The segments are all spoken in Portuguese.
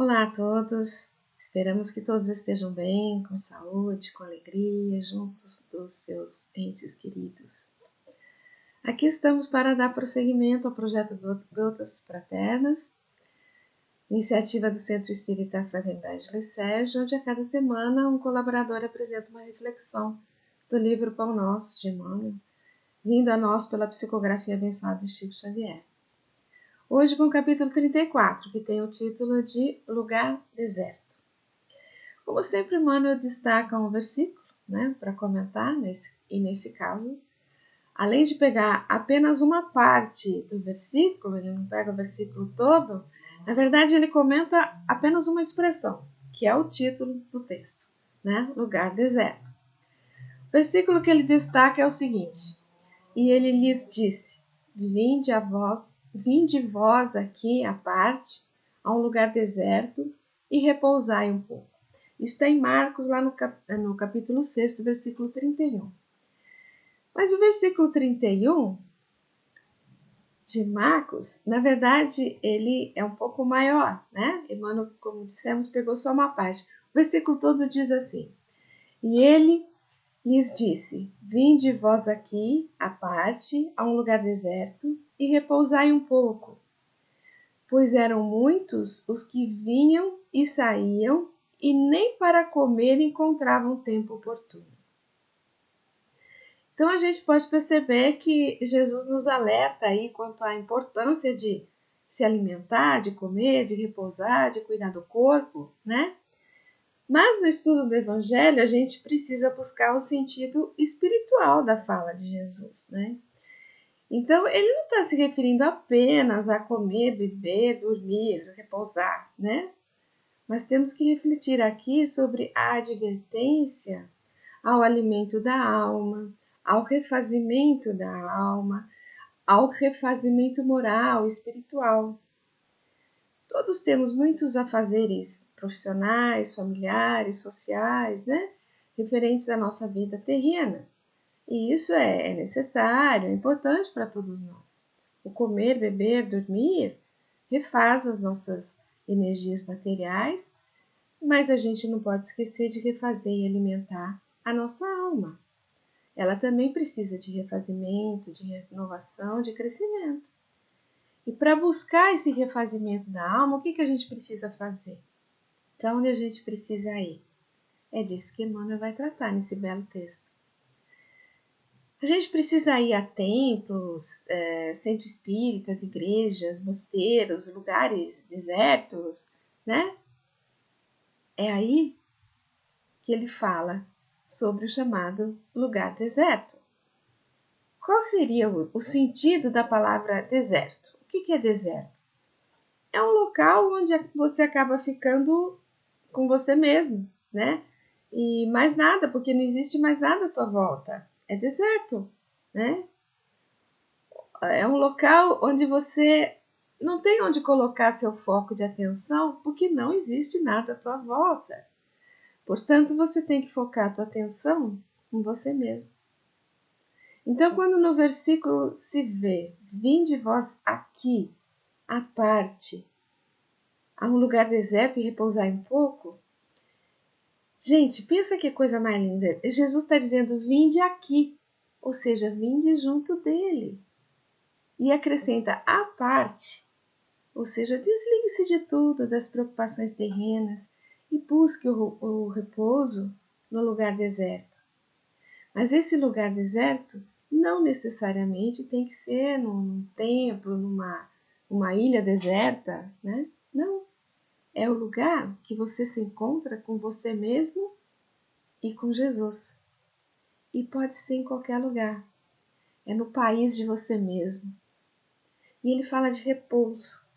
Olá a todos, esperamos que todos estejam bem, com saúde, com alegria, juntos dos seus entes queridos. Aqui estamos para dar prosseguimento ao projeto Gotas Fraternas, iniciativa do Centro Espírita Fraternidade de Sérgio, onde a cada semana um colaborador apresenta uma reflexão do livro Pão Nosso, de Emmanuel, vindo a nós pela psicografia abençoada de Chico Xavier. Hoje com o capítulo 34, que tem o título de Lugar Deserto. Como sempre, Emmanuel destaca um versículo, para comentar, nesse caso, além de pegar apenas uma parte do versículo, ele não pega o versículo todo, na verdade ele comenta apenas uma expressão, que é o título do texto, Lugar Deserto. O versículo que ele destaca é o seguinte: e ele lhes disse, vinde vós aqui à parte, a um lugar deserto, e repousai um pouco. Está em Marcos, lá no capítulo 6, versículo 31. Mas o versículo 31 de Marcos, na verdade, ele é um pouco maior, Emmanuel, como dissemos, pegou só uma parte. O versículo todo diz assim: e ele lhes disse, vinde vós aqui, à parte, a um lugar deserto, e repousai um pouco. Pois eram muitos os que vinham e saíam, e nem para comer encontravam tempo oportuno. Então a gente pode perceber que Jesus nos alerta aí quanto à importância de se alimentar, de comer, de repousar, de cuidar do corpo, Mas no estudo do Evangelho, a gente precisa buscar o sentido espiritual da fala de Jesus, Então, ele não está se referindo apenas a comer, beber, dormir, repousar, Mas temos que refletir aqui sobre a advertência ao alimento da alma, ao refazimento da alma, ao refazimento moral, espiritual. Todos temos muitos afazeres profissionais, familiares, sociais, referentes à nossa vida terrena. E isso é necessário, é importante para todos nós. O comer, beber, dormir refaz as nossas energias materiais, mas a gente não pode esquecer de refazer e alimentar a nossa alma. Ela também precisa de refazimento, de renovação, de crescimento. E para buscar esse refazimento da alma, o que a gente precisa fazer? Para onde a gente precisa ir? É disso que Emmanuel vai tratar nesse belo texto. A gente precisa ir a templos, centros espíritas, igrejas, mosteiros, lugares desertos, É aí que ele fala sobre o chamado lugar deserto. Qual seria o sentido da palavra deserto? O que é deserto? É um local onde você acaba ficando com você mesmo, E mais nada, porque não existe mais nada à tua volta. É deserto, É um local onde você não tem onde colocar seu foco de atenção, porque não existe nada à tua volta. Portanto, você tem que focar a tua atenção em você mesmo. Então, quando no versículo se vê, vinde vós aqui, à parte, a um lugar deserto e repousai um pouco. Gente, pensa que coisa mais linda. Jesus está dizendo, vinde aqui, ou seja, vinde junto dele. E acrescenta à parte, ou seja, desligue-se de tudo, das preocupações terrenas e busque o repouso no lugar deserto. Mas esse lugar deserto não necessariamente tem que ser num templo, numa ilha deserta, Não. É o lugar que você se encontra com você mesmo e com Jesus. E pode ser em qualquer lugar. É no país de você mesmo. E ele fala de repouso,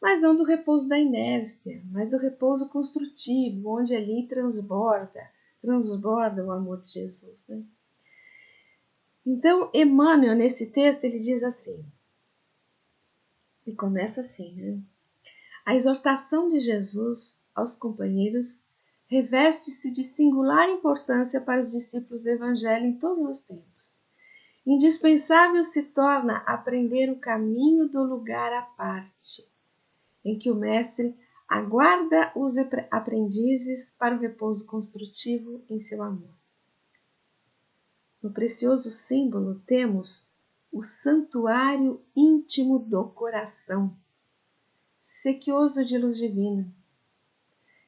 Mas não do repouso da inércia, mas do repouso construtivo, onde ali transborda o amor de Jesus, Então, Emmanuel, nesse texto, ele diz assim, e começa assim, A exortação de Jesus aos companheiros reveste-se de singular importância para os discípulos do Evangelho em todos os tempos. Indispensável se torna aprender o caminho do lugar à parte, em que o Mestre aguarda os aprendizes para o repouso construtivo em seu amor. No precioso símbolo temos o santuário íntimo do coração, sequioso de luz divina.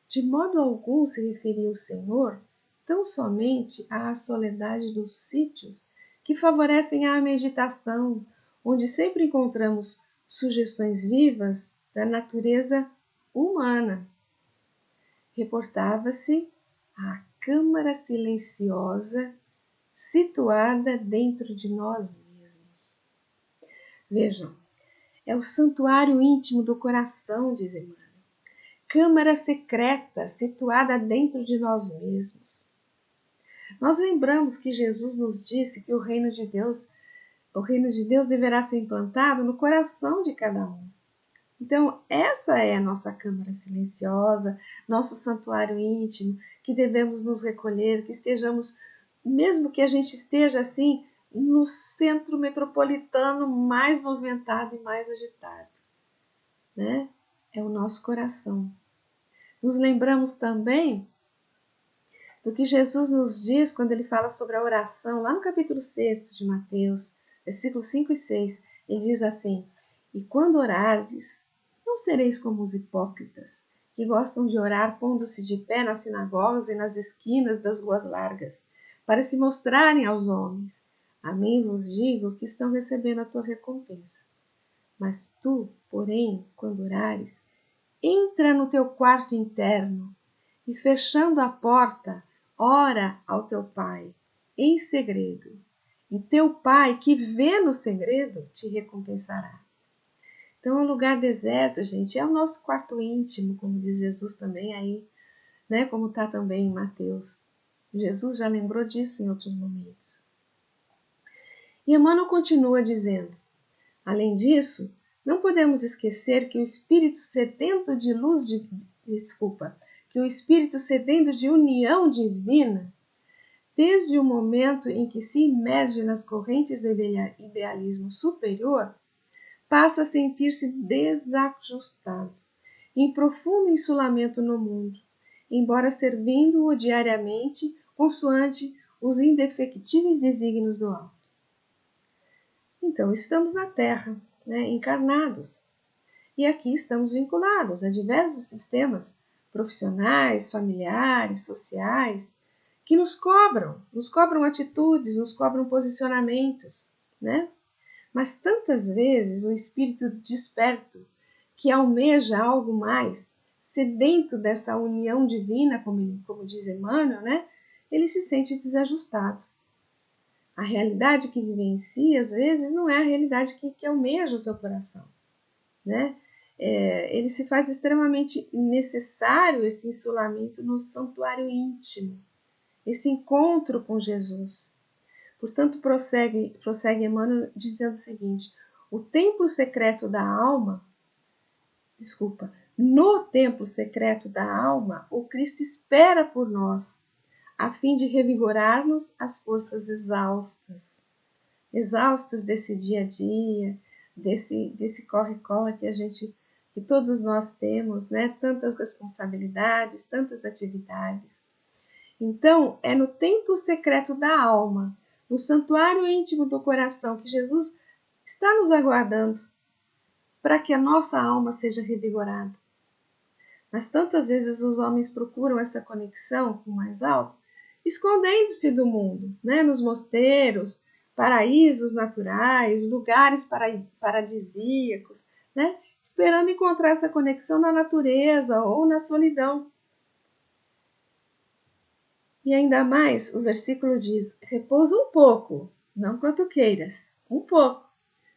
De modo algum se referia o Senhor tão somente à soledade dos sítios que favorecem a meditação, onde sempre encontramos sugestões vivas da natureza humana. Reportava-se à câmara silenciosa situada dentro de nós mesmos. Vejam, é o santuário íntimo do coração, diz Emmanuel. Câmara secreta situada dentro de nós mesmos. Nós lembramos que Jesus nos disse que o reino de Deus deverá ser implantado no coração de cada um. Então, essa é a nossa câmara silenciosa, nosso santuário íntimo, que devemos nos recolher, que sejamos, mesmo que a gente esteja assim, no centro metropolitano mais movimentado e mais agitado, né? É o nosso coração. Nos lembramos também do que Jesus nos diz quando ele fala sobre a oração, lá no capítulo 6 de Mateus, versículos 5 e 6, ele diz assim: "E quando orardes, não sereis como os hipócritas, que gostam de orar pondo-se de pé nas sinagogas e nas esquinas das ruas largas, para se mostrarem aos homens. A mim vos digo que estão recebendo a tua recompensa. Mas tu, porém, quando orares, entra no teu quarto interno e, fechando a porta, ora ao teu pai em segredo, e teu pai que vê no segredo te recompensará." Então, o lugar deserto, gente, é o nosso quarto íntimo, como diz Jesus também aí, né? Como está também em Mateus. Jesus já lembrou disso em outros momentos. E Emmanuel continua dizendo: além disso, não podemos esquecer que o espírito sedento de luz que o espírito sedento de união divina, desde o momento em que se imerge nas correntes do idealismo superior, passa a sentir-se desajustado, em profundo insulamento no mundo, embora servindo-o diariamente consoante os indefectíveis desígnios do alto. Então, estamos na Terra, né, encarnados, e aqui estamos vinculados a diversos sistemas profissionais, familiares, sociais, que nos cobram atitudes, nos cobram posicionamentos, né? Mas tantas vezes o espírito desperto, que almeja algo mais, sedento dessa união divina, como diz Emmanuel, né? Ele se sente desajustado. A realidade que vivencia, às vezes, não é a realidade que almeja o seu coração, né? Ele se faz extremamente necessário esse insulamento no santuário íntimo, esse encontro com Jesus. Portanto, prossegue Emmanuel dizendo o seguinte: no templo secreto da alma, o Cristo espera por nós, a fim de revigorar-nos as forças exaustas desse dia a dia, desse corre-corre que todos nós temos, né? Tantas responsabilidades, tantas atividades. Então, é no templo secreto da alma, no santuário íntimo do coração, que Jesus está nos aguardando para que a nossa alma seja revigorada. Mas tantas vezes os homens procuram essa conexão com o mais alto, escondendo-se do mundo, né? Nos mosteiros, paraísos naturais, lugares paradisíacos, né? Esperando encontrar essa conexão na natureza ou na solidão. E ainda mais, o versículo diz: repousa um pouco, não quanto queiras, um pouco,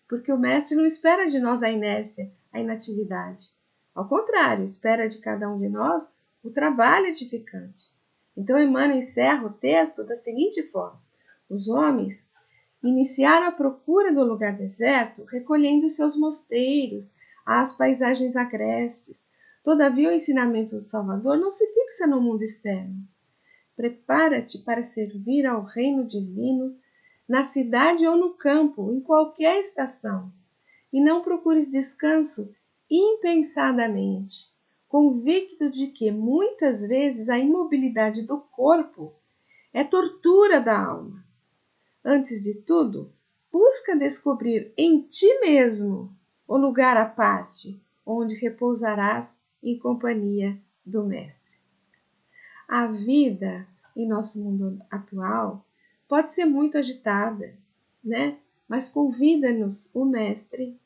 porque o Mestre não espera de nós a inércia, a inatividade. Ao contrário, espera de cada um de nós o trabalho edificante. Então, Emmanuel encerra o texto da seguinte forma: os homens iniciaram a procura do lugar deserto, recolhendo seus mosteiros, as paisagens agrestes. Todavia, o ensinamento do Salvador não se fixa no mundo externo. Prepara-te para servir ao reino divino na cidade ou no campo, em qualquer estação, e não procures descanso impensadamente, convicto de que muitas vezes a imobilidade do corpo é tortura da alma. Antes de tudo, busca descobrir em ti mesmo o lugar à parte, onde repousarás em companhia do Mestre. A vida em nosso mundo atual pode ser muito agitada, né? Mas convida-nos o Mestre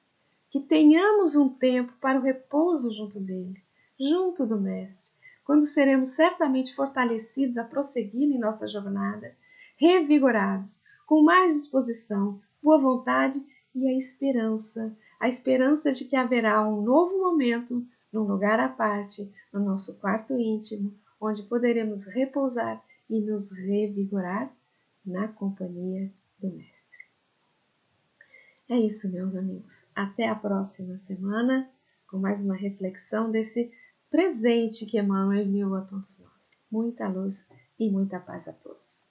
que tenhamos um tempo para o repouso junto dele, junto do Mestre, quando seremos certamente fortalecidos a prosseguir em nossa jornada, revigorados, com mais disposição, boa vontade e a esperança de que haverá um novo momento, num lugar à parte, no nosso quarto íntimo, onde poderemos repousar e nos revigorar na companhia do Mestre. É isso, meus amigos. Até a próxima semana com mais uma reflexão desse presente que Emmanuel enviou a todos nós. Muita luz e muita paz a todos.